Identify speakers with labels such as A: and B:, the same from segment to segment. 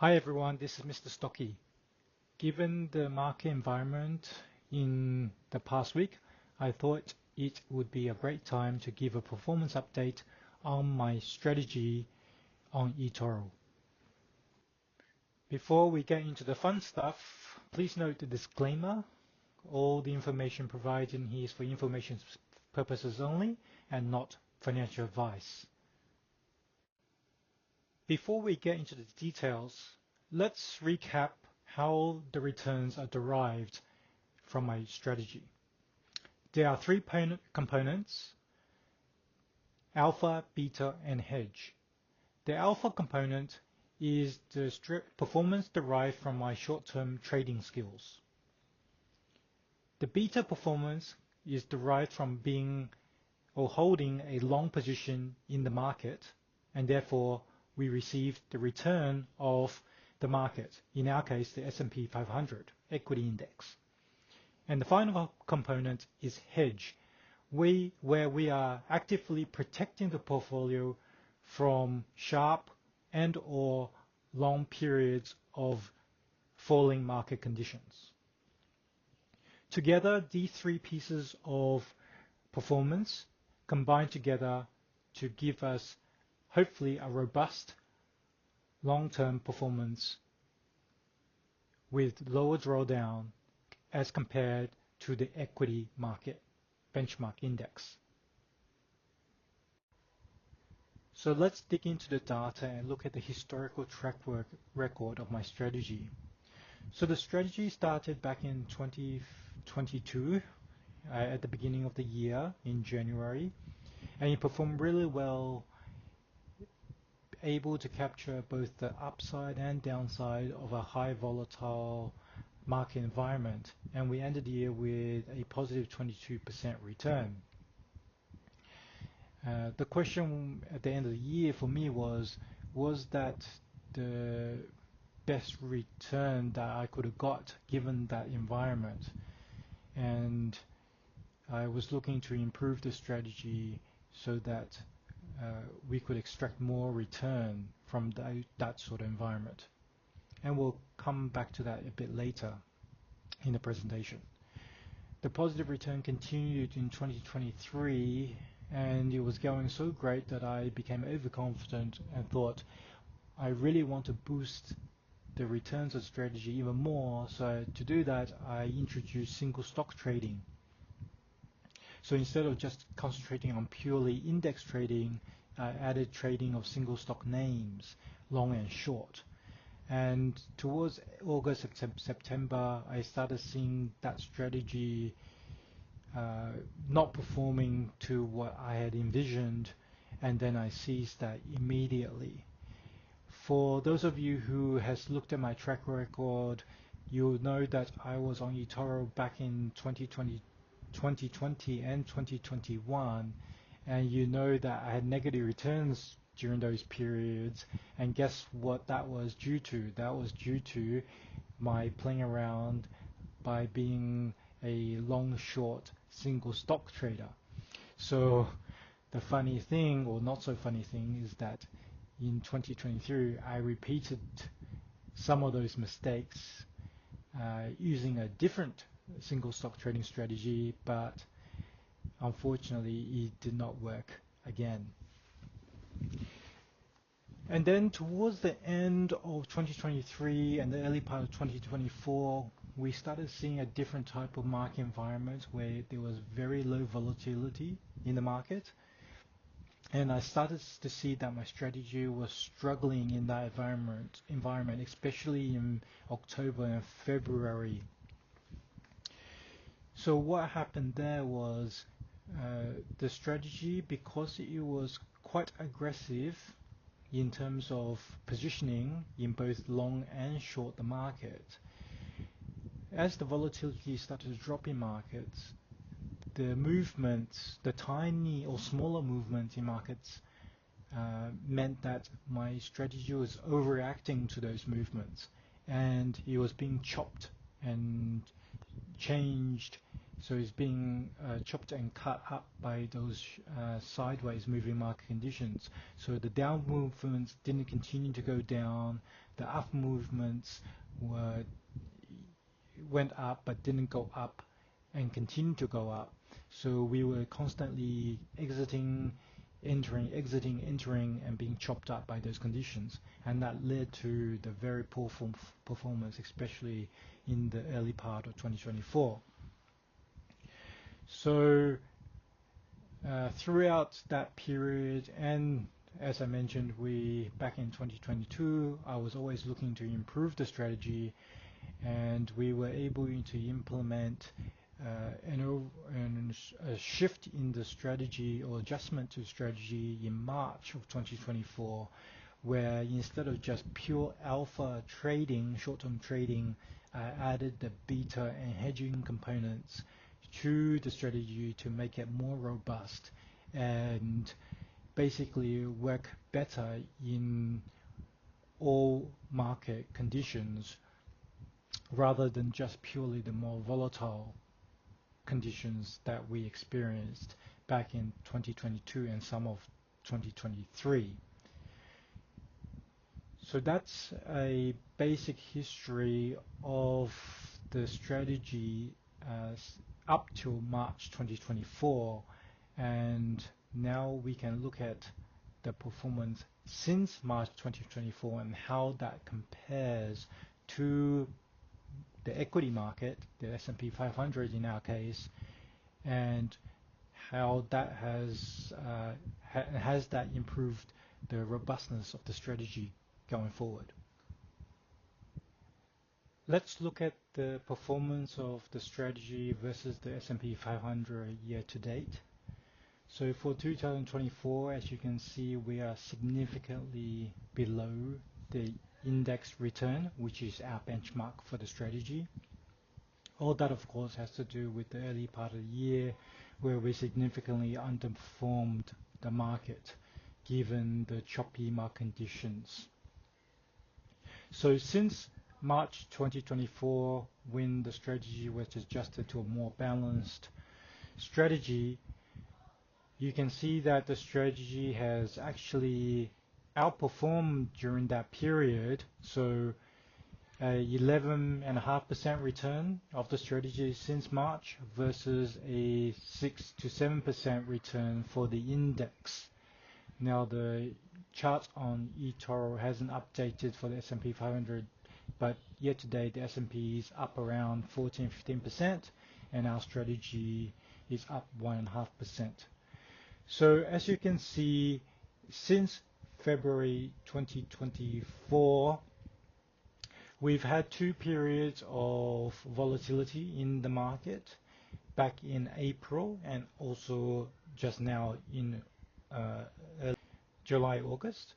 A: Hi everyone, this is Mr. Stocky. Given the market environment in the past week, I thought it would be a great time to give a performance update on my strategy on eToro. Before we get into the fun stuff, please note the disclaimer. All the information provided in here is for information purposes only and not financial advice. Before we get into the details, let's recap how the returns are derived from my strategy. There are three components: alpha, beta, and hedge. The alpha component is the performance derived from my short-term trading skills. The beta performance is derived from being or holding a long position in the market, and therefore we receive the return of the market, in our case the S&P 500 equity index. And the final component is hedge, where we are actively protecting the portfolio from sharp and or long periods of falling market conditions. Together, these three pieces of performance combine together to give us hopefully a robust long-term performance with lower drawdown as compared to the equity market benchmark index. So let's dig into the data and look at the historical track record of my strategy. So the strategy started back in 2022 at the beginning of the year in January, and it performed really well, able to capture both the upside and downside of a high volatile market environment, and we ended the year with a positive 22% return. The question at the end of the year for me was that the best return that I could have got given that environment? And I was looking to improve the strategy so that we could extract more return from that sort of environment. And we'll come back to that a bit later in the presentation. The positive return continued in 2023, and it was going so great that I became overconfident and thought I really want to boost the returns of strategy even more. So to do that, I introduced single stock trading. So instead of just concentrating on purely index trading, I added trading of single stock names, long and short. And towards August and September, I started seeing that strategy not performing to what I had envisioned, and then I ceased that immediately. For those of you who has looked at my track record, you'll know that I was on eToro back in 2020 and 2021, and you know that I had negative returns during those periods, and guess what that was due to? That was due to my playing around by being a long short single stock trader. So the funny thing, or not so funny thing, is that in 2023 I repeated some of those mistakes using a different single stock trading strategy, but unfortunately it did not work again. And then towards the end of 2023 and the early part of 2024, we started seeing a different type of market environment where there was very low volatility in the market. And I started to see that my strategy was struggling in that environment, especially in October and February. So what happened there was the strategy, because it was quite aggressive in terms of positioning in both long and short the market, as the volatility started to drop in markets, the movements, the tiny or smaller movements in markets meant that my strategy was overreacting to those movements, and it was being chopped and changed So it's being chopped and cut up by those sideways moving market conditions. So the down movements didn't continue to go down. The up movements went up but didn't go up and continue to go up. So we were constantly exiting, entering, and being chopped up by those conditions. And that led to the very poor performance, especially in the early part of 2024. So throughout that period, and as I mentioned, back in 2022, I was always looking to improve the strategy, and we were able to implement a shift in the strategy or adjustment to strategy in March of 2024, where instead of just pure alpha trading, short-term trading, I added the beta and hedging components to the strategy to make it more robust and basically work better in all market conditions rather than just purely the more volatile conditions that we experienced back in 2022 and some of 2023. So that's a basic history of the strategy up till March 2024, and now we can look at the performance since March 2024 and how that compares to the equity market, the S&P 500 in our case, and how that has that improved the robustness of the strategy going forward. Let's look at the performance of the strategy versus the S&P 500 year to date. So for 2024, as you can see, we are significantly below the index return, which is our benchmark for the strategy. All that, of course, has to do with the early part of the year where we significantly underperformed the market given the choppy market conditions. So since March 2024, when the strategy was adjusted to a more balanced strategy, you can see that the strategy has actually outperformed during that period. So 11.5% return of the strategy since March versus a 6 to 7% return for the index. Now the chart on eToro hasn't updated for the S&P 500, but year to date the S&P is up around 14-15% and our strategy is up 1.5%. So as you can see, since February 2024, we've had two periods of volatility in the market, back in April and also just now in July, August.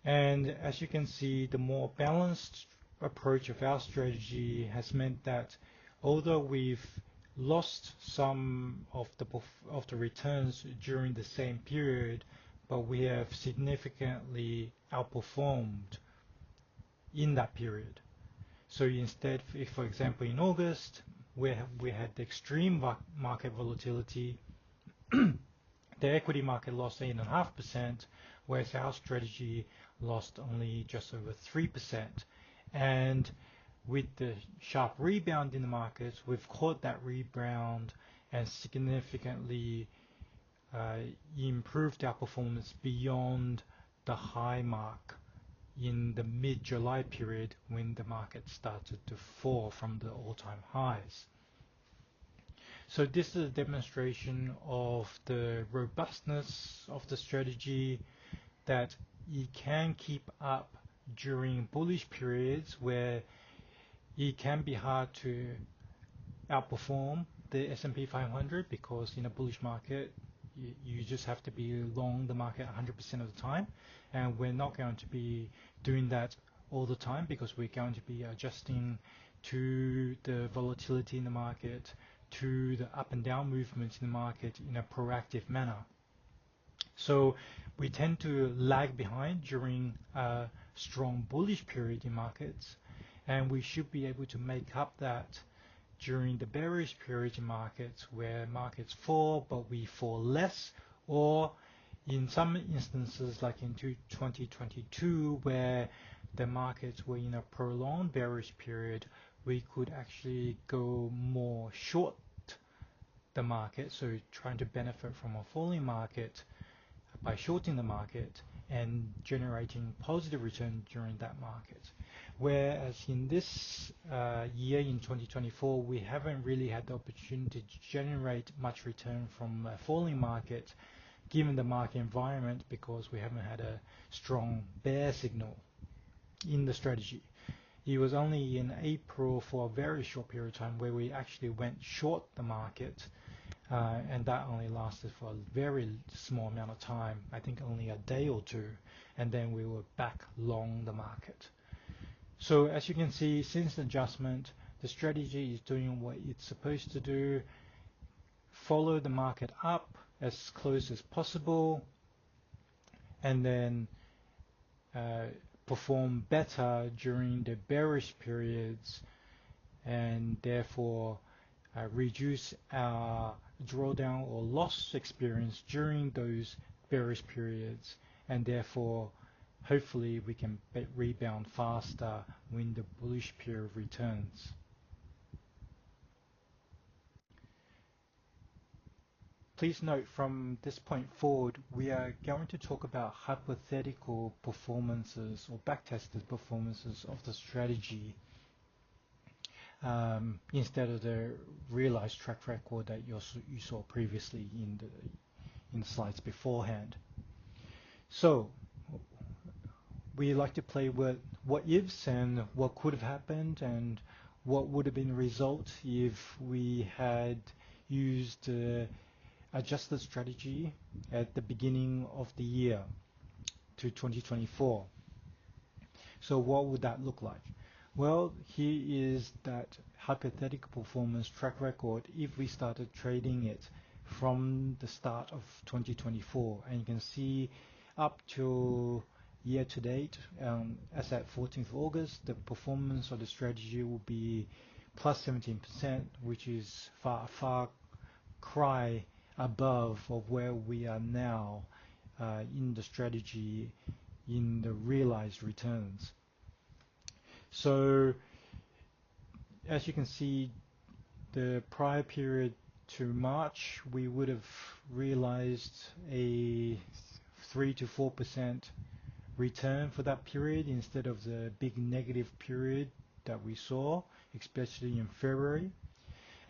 A: And as you can see, the more balanced approach of our strategy has meant that although we've lost some of the returns during the same period, but we have significantly outperformed in that period. So instead, if for example in August we had the extreme market volatility, the equity market lost 8.5%, whereas our strategy lost only just over 3%. And with the sharp rebound in the markets, we've caught that rebound and significantly improved our performance beyond the high mark in the mid-July period when the market started to fall from the all-time highs. So this is a demonstration of the robustness of the strategy, that it can keep up during bullish periods where it can be hard to outperform the S&P 500 because in a bullish market you just have to be long the market 100% of the time, and we're not going to be doing that all the time because we're going to be adjusting to the volatility in the market, to the up and down movements in the market in a proactive manner. So we tend to lag behind during a strong bullish period in markets, and we should be able to make up that during the bearish period in markets where markets fall, but we fall less, or in some instances like in 2022 where the markets were in a prolonged bearish period, we could actually go more short the market, so trying to benefit from a falling market by shorting the market and generating positive return during that market. Whereas in this year, in 2024, we haven't really had the opportunity to generate much return from a falling market given the market environment, because we haven't had a strong bear signal in the strategy. It was only in April for a very short period of time where we actually went short the market, and that only lasted for a very small amount of time, I think only a day or two, and then we were back long the market. So as you can see, since the adjustment, the strategy is doing what it's supposed to do: follow the market up as close as possible, and then perform better during the bearish periods, and therefore reduce our drawdown or loss experience during those bearish periods, and therefore hopefully we can rebound faster when the bullish period returns. Please note, from this point forward, we are going to talk about hypothetical performances or backtested performances of the strategy, instead of the realized track record that you saw previously in the slides beforehand. So we like to play with what ifs and what could have happened and what would have been the result if we had used adjusted strategy at the beginning of the year to 2024. So what would that look like? Well, here is that hypothetical performance track record if we started trading it from the start of 2024, and you can see up to year to date, as at 14th of August, the performance of the strategy will be plus 17%, which is far cry above of where we are now in the strategy in the realized returns. So as you can see, the prior period to March, we would have realized a 3 to 4% return for that period instead of the big negative period that we saw, especially in February.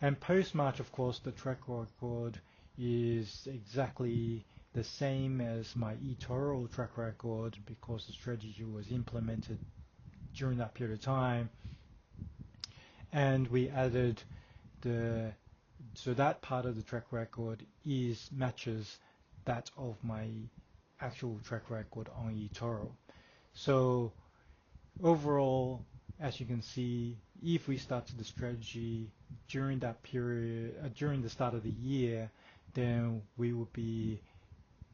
A: And post-March, of course, the track record is exactly the same as my eToro track record, because the strategy was implemented during that period of time, and we added so that part of the track record matches that of my actual track record on eToro. So overall, as you can see, if we started the strategy during that period, during the start of the year, then we would be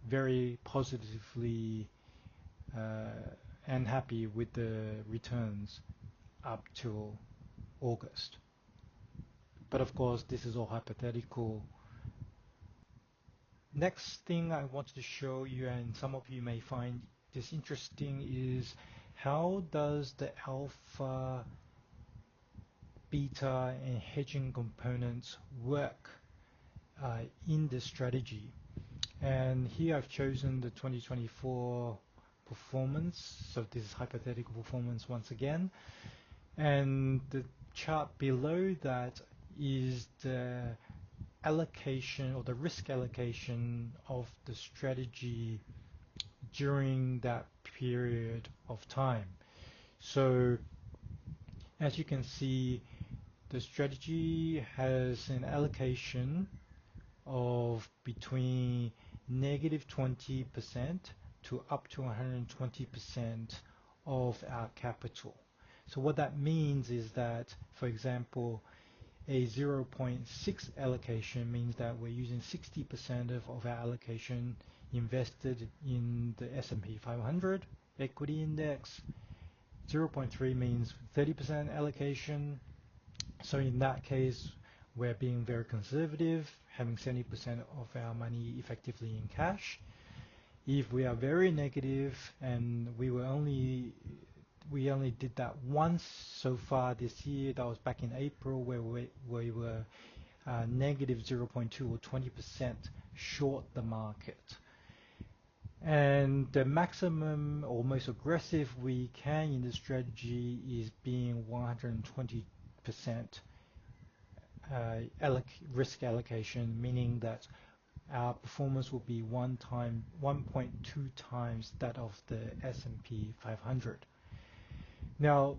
A: very positively and happy with the returns up till August. But of course, this is all hypothetical. Next thing I wanted to show you, and some of you may find this interesting, is how does the alpha, beta, and hedging components work in this strategy. And here I've chosen the 2024 performance, so this is hypothetical performance once again, and the chart below that is the allocation or the risk allocation of the strategy during that period of time. So as you can see, the strategy has an allocation of between negative 20% to up to 120% of our capital. So what that means is that, for example, a 0.6 allocation means that we're using 60% of our allocation invested in the S&P 500 equity index. 0.3 means 30% allocation So in that case, we're being very conservative, having 70% of our money effectively in cash. If we are very negative, and we only did that once so far this year, that was back in April, where we were negative 0.2 or 20% short the market. And the maximum or most aggressive we can in the strategy is being 120% risk allocation, meaning that our performance will be 1.2 times that of the S&P 500. Now,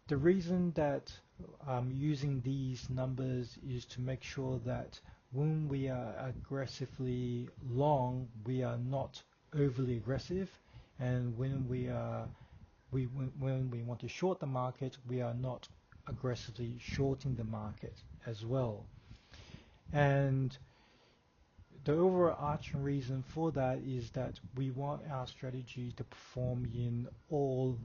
A: the reason that I'm using these numbers is to make sure that when we are aggressively long, we are not overly aggressive, and when when we want to short the market, we are not aggressively shorting the market as well. And the overarching reason for that is that we want our strategy to perform in all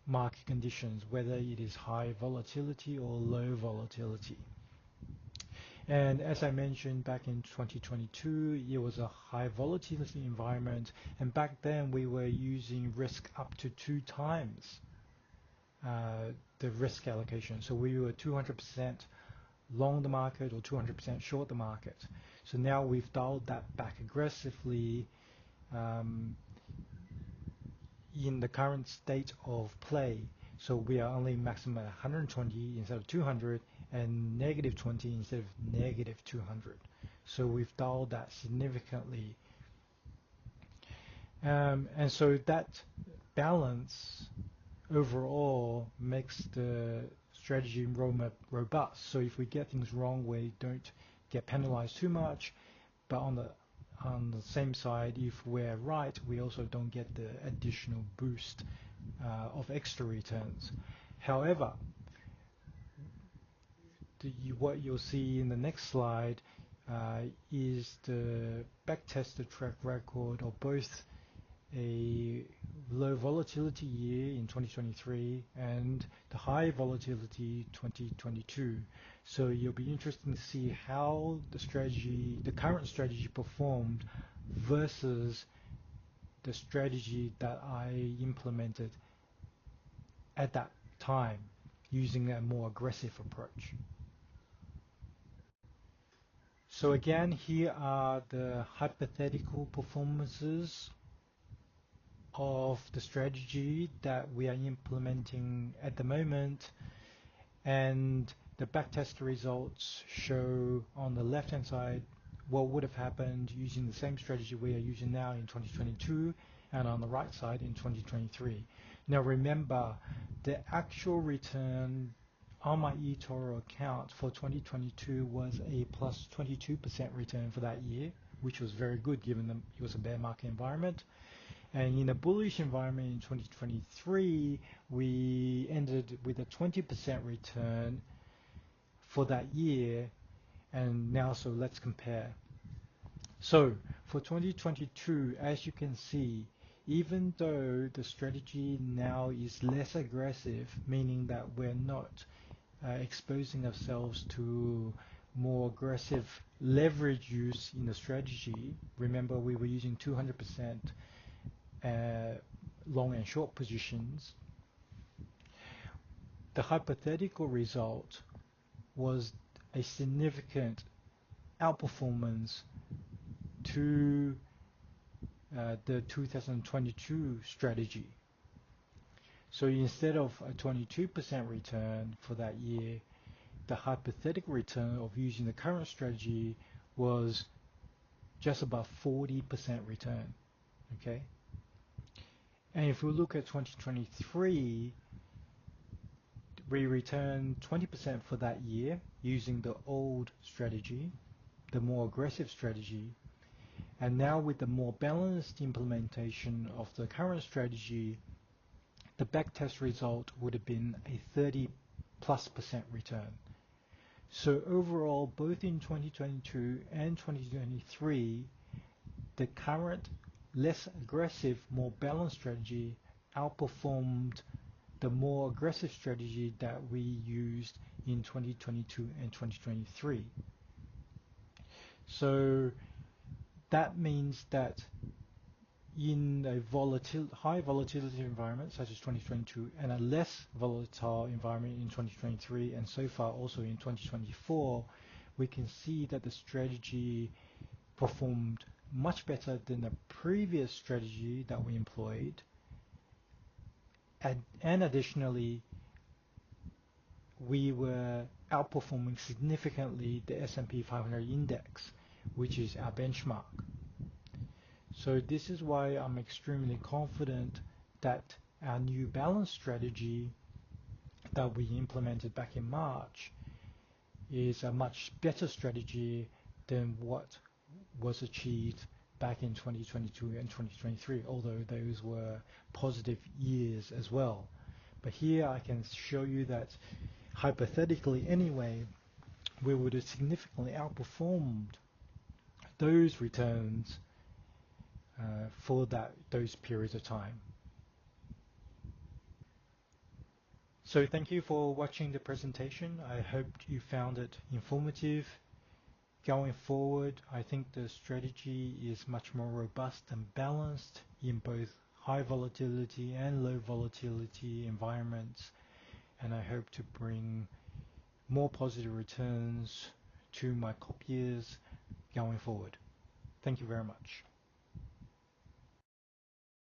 A: market conditions, whether it is high volatility or low volatility. And as I mentioned, back in 2022, it was a high volatility environment, and back then we were using risk up to 2 times the risk allocation. So we were 200% long the market or 200% short the market. So now we've dialed that back aggressively in the current state of play. So we are only maximum at 120 instead of 200, and negative 20 instead of negative 200. So we've dialed that significantly. And so that balance overall makes the strategy robust. So if we get things wrong, we don't get penalized too much, but on the same side, if we're right, we also don't get the additional boost of extra returns. However, what you'll see in the next slide is the backtested track record of both a low volatility year in 2023 and the high volatility 2022. So you'll be interested to see how the current strategy performed versus the strategy that I implemented at that time using a more aggressive approach. So again, here are the hypothetical performances of the strategy that we are implementing at the moment, and the backtest results show on the left hand side what would have happened using the same strategy we are using now in 2022, and on the right side in 2023. Now remember, the actual return on my eToro account for 2022 was a plus 22% return for that year, which was very good given it was a bear market environment. And in a bullish environment in 2023, we ended with a 20% return for that year. And now, so let's compare. So for 2022, as you can see, even though the strategy now is less aggressive, meaning that we're not exposing ourselves to more aggressive leverage use in the strategy. Remember, we were using 200% long and short positions. The hypothetical result was a significant outperformance to the 2022 strategy. So instead of a 22% return for that year, the hypothetical return of using the current strategy was just about 40% return. Okay. And if we look at 2023, we returned 20% for that year using the old strategy, the more aggressive strategy. And now with the more balanced implementation of the current strategy, the backtest result would have been a 30+% return. So overall, both in 2022 and 2023, the current less aggressive, more balanced strategy outperformed the more aggressive strategy that we used in 2022 and 2023. So that means that in a high volatility environment such as 2022 and a less volatile environment in 2023 and so far also in 2024, we can see that the strategy performed much better than the previous strategy that we employed. And additionally, we were outperforming significantly the S&P 500 index, which is our benchmark. So this is why I'm extremely confident that our new balance strategy that we implemented back in March is a much better strategy than what was achieved back in 2022 and 2023, although those were positive years as well. But here I can show you that hypothetically anyway, we would have significantly outperformed those returns for those periods of time. So thank you for watching the presentation. I hope you found it informative. Going forward, I think the strategy is much more robust and balanced in both high volatility and low volatility environments, and I hope to bring more positive returns to my copiers going forward. Thank you very much.